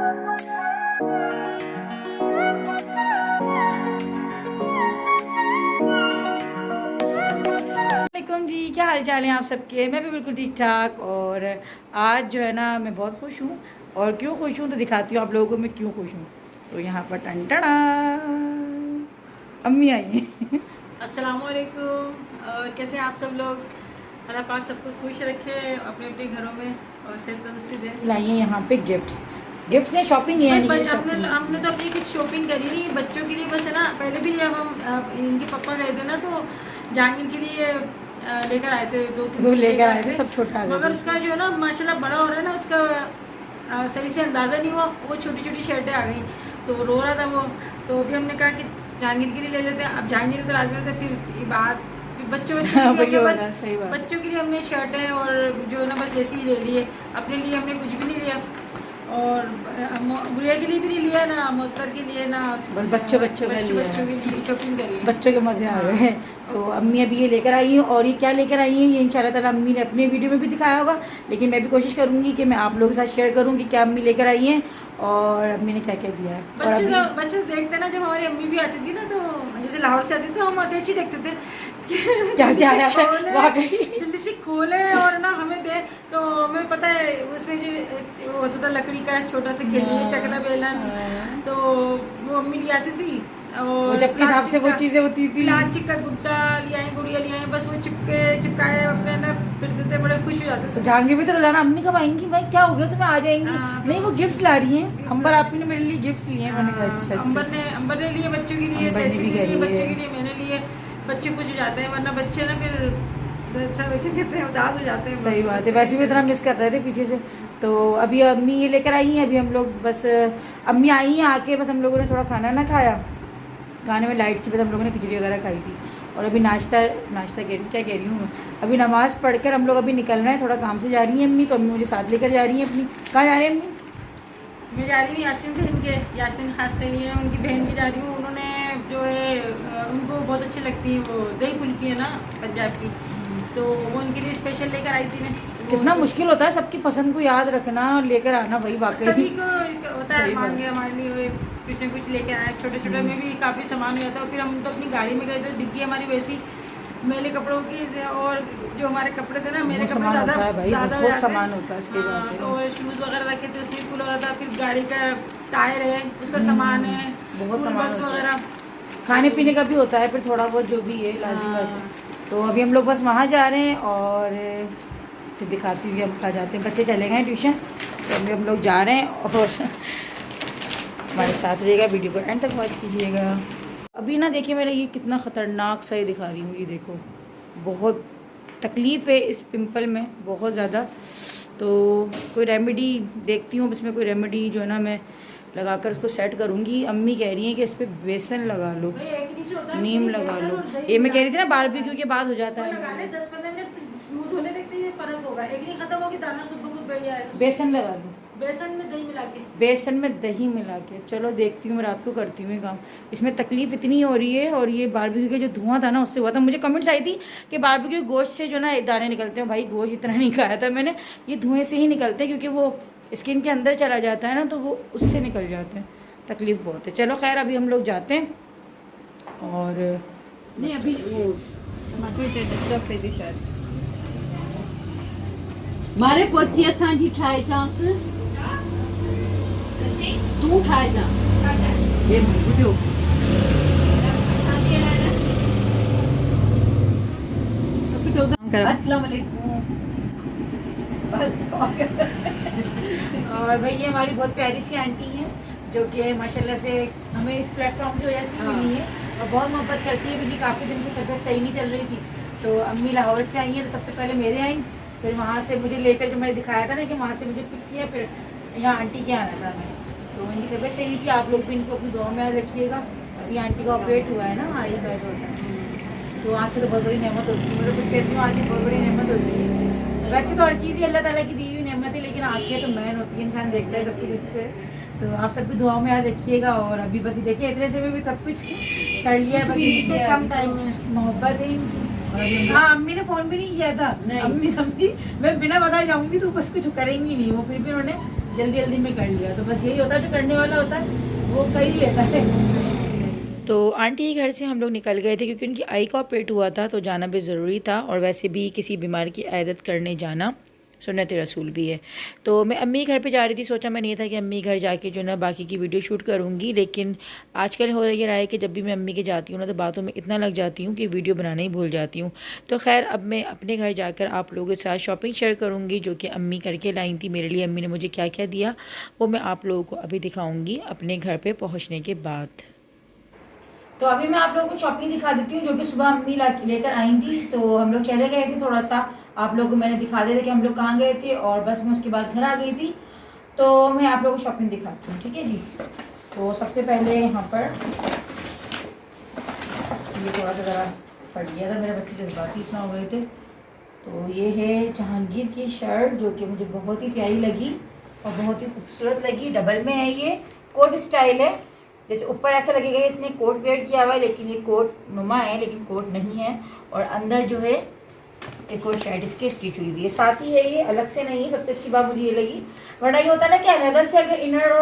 वालेकुम जी, क्या हाल चाल है आप सबके। मैं भी बिल्कुल ठीक ठाक। और आज जो है ना मैं बहुत खुश हूँ। और क्यों खुश हूँ तो दिखाती हूँ आप लोगों को मैं क्यों खुश हूँ। तो यहाँ पर टंटड़ा अम्मी आई हैं। अस्सलाम वालेकुम। और कैसे हैं आप सब लोग। अल्लाह पाक सबको खुश रखे अपने अपने घरों में और सेहत तंदुरुस्ती दे। लाई हैं यहाँ पे गिफ्ट्स ने शॉपिंग है नहीं है शॉपिंग। हमने तो अपनी कुछ शॉपिंग करी नहीं, बच्चों के लिए बस है ना। पहले भी जब हम इनके पापा गए थे ना तो जहांगीर के लिए लेकर आए थे, 2-3 वो सूट लेकर आए थे, सब छोटा आ गया मगर था। उसका जो है ना माशाल्लाह बड़ा हो रहा है ना, उसका सही से अंदाज़ा नहीं हुआ। वो छोटी छोटी शर्टें आ गई तो वो रो रहा था वो। तो अभी हमने कहा कि जहांगीर के लिए ले लेते हैं। अब जहांगीर तो लाजमी था, फिर ये बात बच्चों के लिए बस बच्चों के लिए हमने शर्टें और जो है ना बस ऐसे ही ले लिए। अपने लिए हमने कुछ भी नहीं लिया और गुड़िया के लिए भी नहीं लिया ना, मोहतर के लिए ना, बस बच्चों के लिए शॉपिंग करी। बच्चों के मज़े आ गए हैं। तो अम्मी अभी ये लेकर आई हैं। और ये क्या लेकर आई हैं ये इंशाल्लाह ताला अम्मी ने अपने वीडियो में भी दिखाया होगा, लेकिन मैं भी कोशिश करूँगी कि मैं आप लोगों के साथ शेयर करूँगी क्या अम्मी लेकर आई हैं और अम्मी ने क्या क्या दिया है। बच्चे देखते ना, जब हमारी अम्मी भी आती थी ना तो जैसे लाहौर से आती थी तो हम अटैच ही देखते थे क्या क्या आया है जल्दी से खोले और ना हमें दे। तो हमें पता है उसमें जो वो होता था लकड़ी का छोटा सा खिल्ली चकला बेलन, तो वो अम्मी ले आती थी। और जब हिसाब से वो चीज़ें होती थी, प्लास्टिक का गुड्डा ले आए, गुड़िया ले आए, बस वो चिपकाए अपने ना फिरते थे, बड़े खुश हो जाते थे। जहांगीर भी तो रोजाना अम्मी कब आएंगी, भाई क्या हो गया तुम्हें आ जाएंगी। नहीं वो गिफ्ट्स ला रही हैं। अंबर आपी ने मेरे लिए गिफ्ट्स लिए हैं। मैंने कहा अच्छा अंबर ने लिए बच्चों के लिए, तैसी ने लिए बच्चों के लिए, मैंने लिए। बच्चे खुश हो जाते हैं, वरना बच्चे ना फिर सब क्या कहते हैं उदास हो जाते हैं। सही बात है। वैसे भी इतना मिस कर रहे थे पीछे से। तो अभी अम्मी ये लेकर आई हैं। अभी हम लोग बस अम्मी आई हैं आके बस हम लोगों ने थोड़ा खाना ना खाया। खाने में लाइट से बस हम लोगों ने खिचड़ी वगैरह खाई थी। और अभी नाश्ता क्या कह रही हूँ मैं, अभी नमाज़ पढ़कर हम लोग अभी निकल रहे हैं। थोड़ा काम से जा रही हैं अम्मी, तो अम्मी मुझे साथ लेकर जा रही हैं अपनी। कहाँ जा रहे हैं अम्मी? मैं जा रही हूँ यास्मीन खास के लिए, उनकी बहन की जा रही हूँ। उन्होंने जो है उनको बहुत अच्छी लगती है वो दही फुल्की है ना पंजाब की, तो वो उनके लिए स्पेशल लेकर आई थी मैं। कितना मुश्किल होता है सबकी पसंद को याद रखना और लेकर आना भाई, वाकई सभी को होता है। मान गया हमारे लिए कुछ न कुछ लेकर आए, छोटे छोटे में भी काफ़ी सामान हो जाता है। फिर हम तो अपनी गाड़ी में गए थे, डिग्गी हमारी वैसी मेले कपड़ों की, और जो हमारे कपड़े थे ना, मेरे कपड़े ज़्यादा बहुत सामान होता है। सही बात है। तो शूज़ वगैरह रखे थे, उसमें फुल हो रहा था। फिर गाड़ी का टायर है, उसका सामान है, बहुत सामान वगैरह, खाने पीने का भी होता है। फिर थोड़ा बहुत जो भी है लाजमी बात है। तो अभी हम लोग बस वहाँ जा रहे हैं और फिर दिखाती हुई हम कहाँ जाते हैं। बच्चे चले गए ट्यूशन, तो अभी हम लोग जा रहे हैं। और हमारे साथ रहिएगा, वीडियो को एंड तक वॉच कीजिएगा। अभी ना देखिए मेरा ये कितना ख़तरनाक सा ही दिखा रही हूँ। ये देखो बहुत तकलीफ़ है इस पिंपल में, बहुत ज़्यादा। तो कोई रेमेडी देखती हूँ, इसमें कोई रेमेडी जो है ना मैं लगाकर उसको सेट करूँगी। अम्मी कह रही हैं कि इस पर बेसन लगा लो, नीम लगा लो। ये मैं कह रही थी ना बारबेक्यू के बाद हो जाता है। 10-15 मिनट मुँह धोने देखते ही फर्क होगा। एक नहीं खत्म होगी, दाना तो बहुत बढ़िया आएगा। बेसन लगा लो, बेसन में दही मिला के, बेसन में दही मिला के। चलो देखती हूँ, मैं रात को करती हूँ ये काम। इसमें तकलीफ़ इतनी हो रही है। और ये बारबेक्यू का जो धुआं था ना उससे हुआ था। मुझे कमेंट्स आई थी कि बारबेक्यू गोश्त से जो ना दाने निकलते हैं। भाई गोश्त इतना नहीं खाया था मैंने, ये धुएँ से ही निकलते हैं, क्योंकि वो स्किन के अंदर चला जाता है ना, तो वो उससे निकल जाते हैं। तकलीफ़ बहुत है। चलो खैर अभी हम लोग जाते हैं। और नहीं अभी वो डिस्टर्ब थी शायद मारे पोची असांजी ठाहे चांस तू ठाहे जा ये वीडियो अस्सलाम वालेकुम। और भाई ये हमारी बहुत प्यारी सी आंटी हैं जो कि माशाल्लाह से हमें इस प्लेटफॉर्म की वजह से मिली है और बहुत मोहब्बत करती है। क्योंकि काफ़ी दिन से तबीयत सही नहीं चल रही थी, तो अम्मी लाहौर से आई हैं, तो सबसे पहले मेरे आई, फिर वहाँ से मुझे लेकर, जो मैंने दिखाया था ना कि वहाँ से मुझे पिक किया, फिर यहाँ आंटी के आना था मैं। तो इनकी तबीयत सही नहीं थी। आप लोग भी इनको अपनी दुआ में याद रखिएगा। अभी आंटी का ऑपरेट हुआ है ना, आई बैठ होता है, तो आँख की तो बहुत बड़ी नेमत होती है। मतलब कुछ कहती हूँ आँख की बहुत बड़ी नेमत होती है। वैसे तो हर चीज़ ही अल्लाह ताला की दी हुई नेमत है, लेकिन आँखें तो मैन होती है, इंसान देखता है सब कुछ इससे। तो आप सबकी दुआओं में याद रखिएगा। और अभी बस देखिए इतने से में भी सब कुछ कर लिया है, बस इतने कम टाइम में मोहब्बत है। हाँ अम्मी ने फ़ोन भी नहीं किया था। अम्मी समझी मैं बिना बताए जाऊँगी तो बस कुछ करेंगी नहीं, वो फिर भी उन्होंने जल्दी जल्दी में कर लिया। तो बस यही होता है, जो करने वाला होता है वो कर ही लेता है। तो आंटी के घर से हम लोग निकल गए थे क्योंकि उनकी आई का ऑपरेट हुआ था, तो जाना भी ज़रूरी था। और वैसे भी किसी बीमार की इयादत करने जाना सुन्नत रसूल भी है। तो मैं अम्मी घर पे जा रही थी, सोचा मैंने ये था कि अम्मी घर जाके जो ना बाकी की वीडियो शूट करूँगी, लेकिन आजकल हो रही है कि जब भी मैं अम्मी के जाती हूँ ना तो बातों में इतना लग जाती हूँ कि वीडियो बनाना ही भूल जाती हूँ। तो खैर अब मैं अपने घर जाकर आप लोगों के साथ शॉपिंग शेयर करूँगी जो कि अम्मी करके लाई थी मेरे लिए। अम्मी ने मुझे क्या क्या दिया वो मैं आप लोगों को अभी दिखाऊँगी अपने घर पर पहुँचने के बाद। तो अभी मैं आप लोगों को शॉपिंग दिखा देती हूँ जो कि सुबह अम्मी लेकर आई थी। तो हम लोग चले गए थे, थोड़ा सा आप लोगों को मैंने दिखा दिया था कि हम लोग कहाँ गए थे, और बस मैं उसके बाद घर आ गई थी। तो मैं आप लोगों को शॉपिंग दिखाती हूँ, ठीक है जी। तो सबसे पहले यहाँ पर ये थोड़ा सा ज़रा फट गया था, मेरे बच्चे जज्बाती इतना हो गए थे। तो ये है जहांगीर की शर्ट जो कि मुझे बहुत ही प्यारी लगी और बहुत ही खूबसूरत लगी। डबल में है, ये कोट स्टाइल है, जैसे ऊपर ऐसा लगेगा इसने कोट वेयर किया हुआ है, लेकिन ये कोट नुमा है लेकिन कोट नहीं है। और अंदर जो है एक और शर्ट इसकी स्टिच हुई हुई है, साथ ही है, ये अलग से नहीं है। सबसे अच्छी बात मुझे ये लगी, वरना ये होता है ना कि अलग से अगर इनर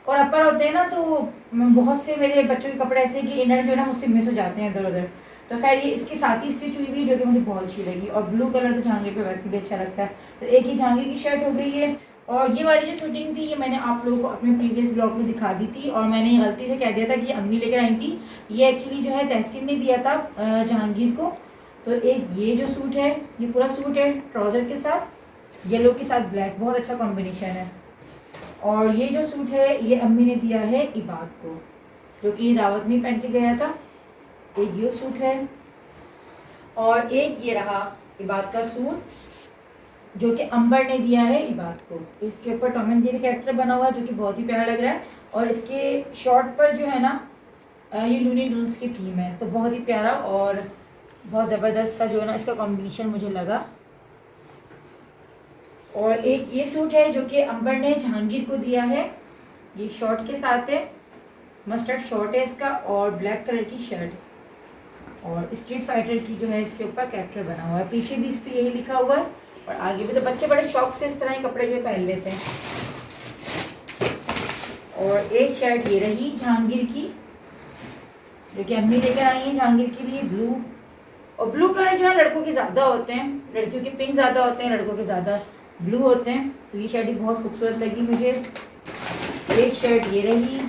और अपर होते हैं ना तो बहुत से मेरे बच्चों के कपड़े ऐसे कि इनर जो है ना मुझसे मिस हो जाते हैं इधर उधर। तो खैर ये इसके साथ ही स्टिच हुई हुई जो कि मुझे बहुत अच्छी लगी। और ब्लू कलर तो जहांगीर पे वैसे भी अच्छा लगता है। तो एक ही जहांगीर की शर्ट हो गई है। और ये वाली जो शूटिंग थी ये मैंने आप लोगों को अपने प्रीवियस ब्लॉग में दिखा दी थी, और मैंने गलती से कह दिया था कि ये अम्मी लेकर आई थी। ये एक्चुअली जो है तहसीन ने दिया था जहांगीर को। तो एक ये जो सूट है, ये पूरा सूट है ट्राउज़र के साथ, येलो के साथ ब्लैक, बहुत अच्छा कॉम्बिनेशन है। और ये जो सूट है ये अम्मी ने दिया है इबाद को, जो कि दावत में पहन के गया था। एक ये सूट है और एक ये रहा इबाद का सूट जो कि अंबर ने दिया है इबाद को। इसके ऊपर टॉम एंड जेरी कैरेक्टर बना हुआ है जो कि बहुत ही प्यारा लग रहा है। और इसके शॉर्ट पर जो है ना ये लूनी टून्स की थीम है, तो बहुत ही प्यारा और बहुत ज़बरदस्त सा जो है ना इसका कॉम्बिनेशन मुझे लगा। और एक ये सूट है जो कि अंबर ने जहांगीर को दिया है, ये शॉर्ट के साथ है, मस्टर्ड शॉर्ट है इसका, और ब्लैक कलर की शर्ट और स्ट्रीट फाइटर की जो है इसके ऊपर कैरेक्टर बना हुआ है। पीछे भी इस पर यही लिखा हुआ है और आगे भी। तो बच्चे बड़े शौक से इस तरह के कपड़े जो पहन लेते हैं। और एक शर्ट ये रही जहांगीर की जो कि अम्मी लेकर आई है जहांगीर के लिए, ब्लू। और ब्लू कलर जो है लड़कों के ज़्यादा होते हैं, लड़कियों के पिंक ज़्यादा होते हैं, लड़कों के ज़्यादा ब्लू होते हैं। तो ये शर्ट भी बहुत खूबसूरत लगी मुझे। एक शर्ट ये रही,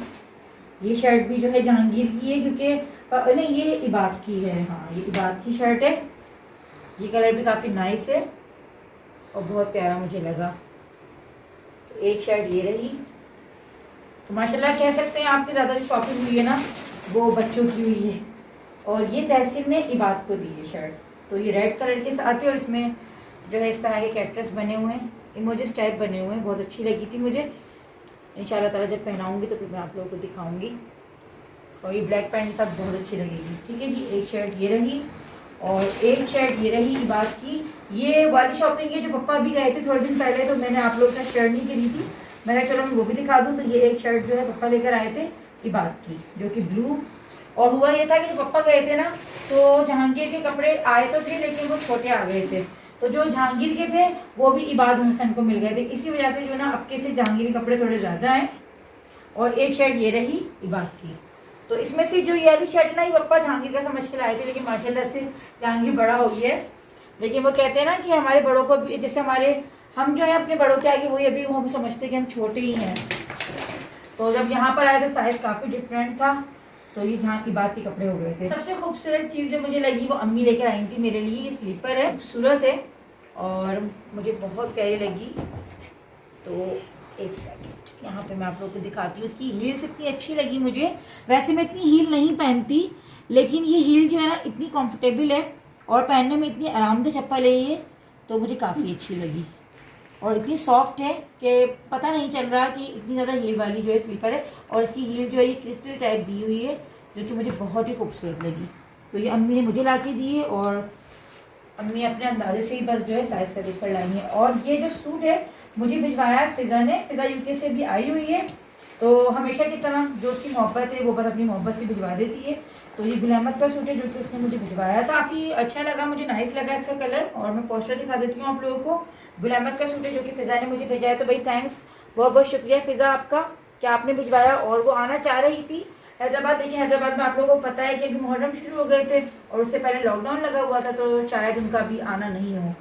ये शर्ट भी जो है जहांगीर की है क्योंकि नहीं ये इबाद की है, हाँ ये इबाद की शर्ट है। ये कलर भी काफ़ी नाइस है और बहुत प्यारा मुझे लगा। तो एक शर्ट ये रही। तो माशाल्लाह कह सकते हैं आपकी ज़्यादा जो शॉपिंग हुई है ना वो बच्चों की हुई है। और ये तहसीन ने इबाद को दी है शर्ट, तो ये रेड कलर के साथ है और इसमें जो है इस तरह के कैरेक्टर्स बने हुए हैं, इमोजीज टाइप बने हुए हैं। बहुत अच्छी लगी थी मुझे। इंशाल्लाह ताला जब पहनाऊंगी तो फिर मैं आप लोगों को दिखाऊंगी। और ये ब्लैक पैंट के साथ बहुत अच्छी लगेगी। ठीक है जी, एक शर्ट ये रही और एक शर्ट ये रही इबाद की। ये वाली शॉपिंग है जो पप्पा भी गए थे थोड़े दिन पहले, तो मैंने आप लोगों से शेयर नहीं करी थी। मैंने चलो मैं वो भी दिखा दूँ। तो ये एक शर्ट जो है पप्पा लेकर आए थे इबाद की जो कि ब्लू। और हुआ ये था कि जब पप्पा गए थे ना तो जहांगीर के कपड़े आए तो थे लेकिन वो छोटे आ गए थे, तो जो जहांगीर के थे वो भी इबाद हुसैन को मिल गए थे। इसी वजह से जो ना अबके से जहांगीर के कपड़े थोड़े ज़्यादा हैं। और एक शर्ट ये रही इबाद की। तो इसमें से जो ये वाली शर्ट ना ये पप्पा जहांगीर का समझ के लाए थे, लेकिन माशाल्लाह से जहांगीर बड़ा हो गया है। लेकिन वो कहते हैं ना कि हमारे बड़ों को भी, जैसे हम जो है अपने बड़ों के आगे वही अभी वो हम समझते कि हम छोटे ही हैं। तो जब यहाँ पर आए तो साइज़ काफ़ी डिफरेंट था, तो ये जहाँ इबाद के कपड़े हो गए थे। सबसे खूबसूरत चीज़ जो मुझे लगी वो अम्मी लेकर आई थी मेरे लिए। ये स्लीपर है, खूबसूरत है और मुझे बहुत प्यारी लगी। तो एक सेकंड यहाँ पे मैं आप लोगों को दिखाती हूँ। इसकी हील्स इतनी अच्छी लगी मुझे। वैसे मैं इतनी हील नहीं पहनती, लेकिन ये हील जो है ना इतनी कंफर्टेबल है और पहनने में इतनी आरामदेह चप्पल है ये, तो मुझे काफ़ी अच्छी लगी। और इतनी सॉफ्ट है कि पता नहीं चल रहा कि इतनी ज़्यादा हील वाली जो है स्लीपर है। और इसकी हील जो है ये क्रिस्टल टाइप दी हुई है जो कि मुझे बहुत ही खूबसूरत लगी। तो ये अम्मी ने मुझे ला के दी है और अम्मी अपने अंदाजे से ही बस जो है साइज़ का देख कर लाई है। और ये जो सूट है मुझे भिजवाया है फ़िज़ा ने, फ़िज़ा यूके से भी आई हुई है। तो हमेशा की तरह जो उसकी मोहब्बत है वो बस अपनी मोहब्बत से भिजवा देती है। तो ये गुल अहमद का सूट है जो कि उसने मुझे भिजवाया था। काफ़ी अच्छा लगा मुझे, नाइस लगा इसका कलर। और मैं पोस्टर दिखा देती हूँ आप लोगों को। गुल अहमद का सूट है जो कि फ़िज़ा ने मुझे भेजा है। तो भाई थैंक्स बहुत बहुत शुक्रिया फ़िज़ा आपका कि आपने भिजवाया। और वो आना चाह रही थी हैदराबाद, लेकिन हैदराबाद में आप लोगों को पता है कि अभी मुहर्रम शुरू हो गए थे और उससे पहले लॉकडाउन लगा हुआ था, तो शायद उनका भी आना नहीं हो।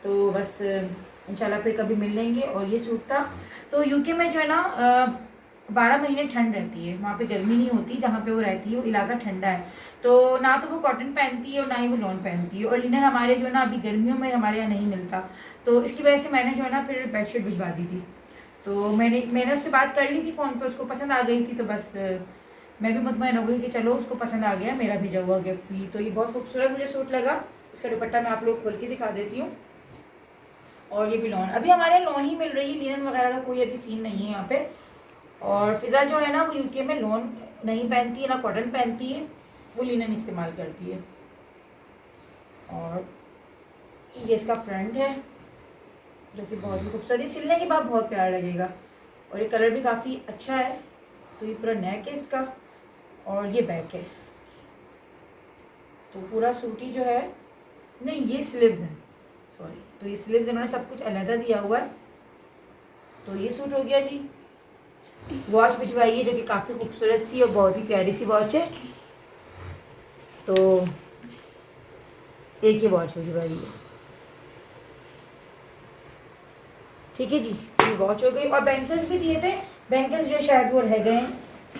तो बस इंशाल्लाह फिर कभी मिल लेंगे। और ये सूट था। तो यूके में जो है ना 12 महीने ठंड रहती है, वहाँ पे गर्मी नहीं होती। जहाँ पे वो रहती है वो इलाका ठंडा है, तो ना तो वो कॉटन पहनती है और ना ही वो लॉन पहनती है। और लिनन हमारे जो है ना अभी गर्मियों में हमारे यहाँ नहीं मिलता, तो इसकी वजह से मैंने जो है ना फिर बेडशीट भिजवा दी थी। तो मैंने उससे बात कर ली थी फ़ोन पे, उसको पसंद आ गई थी। तो बस मैं भी मुतमईन हो गई कि चलो उसको पसंद आ गया मेरा भेजा हुआ गिफ्ट भी। तो ये बहुत खूबसूरत मुझे सूट लगा। इसका दुपट्टा मैं आप लोग खोल के दिखा देती हूँ। और ये भी लॉन, अभी हमारे यहाँ लॉन ही मिल रही है, लिनन वगैरह का कोई अभी सीन नहीं है यहाँ पे। और फ़िज़ा जो है ना वो यूके में लॉन नहीं पहनती है, ना कॉटन पहनती है, वो लिनन इस्तेमाल करती है। और ये इसका फ्रंट है जो कि बहुत ही खूबसूरत है, सिलने के बाद बहुत प्यारा लगेगा। और ये कलर भी काफ़ी अच्छा है। तो ये पूरा नेक है इसका और ये बैक है। तो पूरा सूट ही जो है, नहीं ये स्लीव्स हैं, सॉरी, तो ये स्लीव्स इन्होंने सब कुछ अलहदा दिया हुआ है। तो ये सूट हो गया जी। वॉच भिजवाई है जो कि काफ़ी खूबसूरत सी और बहुत ही प्यारी सी वॉच है। तो एक ही वॉच भिजवाई है, ठीक है जी। ये वॉच हो गई। और बैंगल्स भी दिए थे, बैंगल्स जो शायद वो रह गए हैं,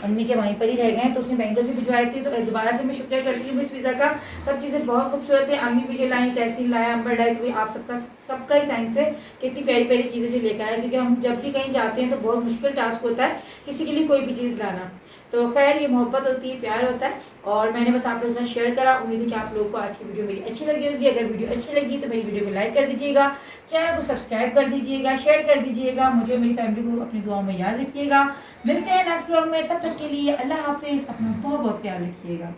अम्मी के वहीं पर ही रह गए हैं, तो उसने बैंगल्स भी भिजवाए थे। तो दोबारा से मैं शुक्रिया करती हूँ इस वीज़ा का। सब चीज़ें बहुत खूबसूरत है। अम्मी मुझे लाई, तहसील लाया, अंबर लाए, तो आप सबका ही थैंक्स है कि इतनी प्यारी प्यारी चीज़ें जो लेकर आए। क्योंकि हम जब भी कहीं जाते हैं तो बहुत मुश्किल टास्क होता है किसी के लिए कोई भी चीज़ लाना। तो खैर ये मोहब्बत होती है, प्यार होता है। और मैंने बस आप लोगों के साथ शेयर करा। उम्मीद है कि आप लोगों को आज की वीडियो मेरी अच्छी लगी होगी। अगर वीडियो अच्छी लगी तो मेरी वीडियो को लाइक कर दीजिएगा, चैनल को सब्सक्राइब कर दीजिएगा, शेयर कर दीजिएगा। मुझे और मेरी फैमिली को अपनी दुआओं में याद रखिएगा। मिलते हैं नेक्स्ट व्लॉग में, तब तक के लिए अल्लाह हाफिज़। अपना बहुत बहुत ख्याल रखिएगा।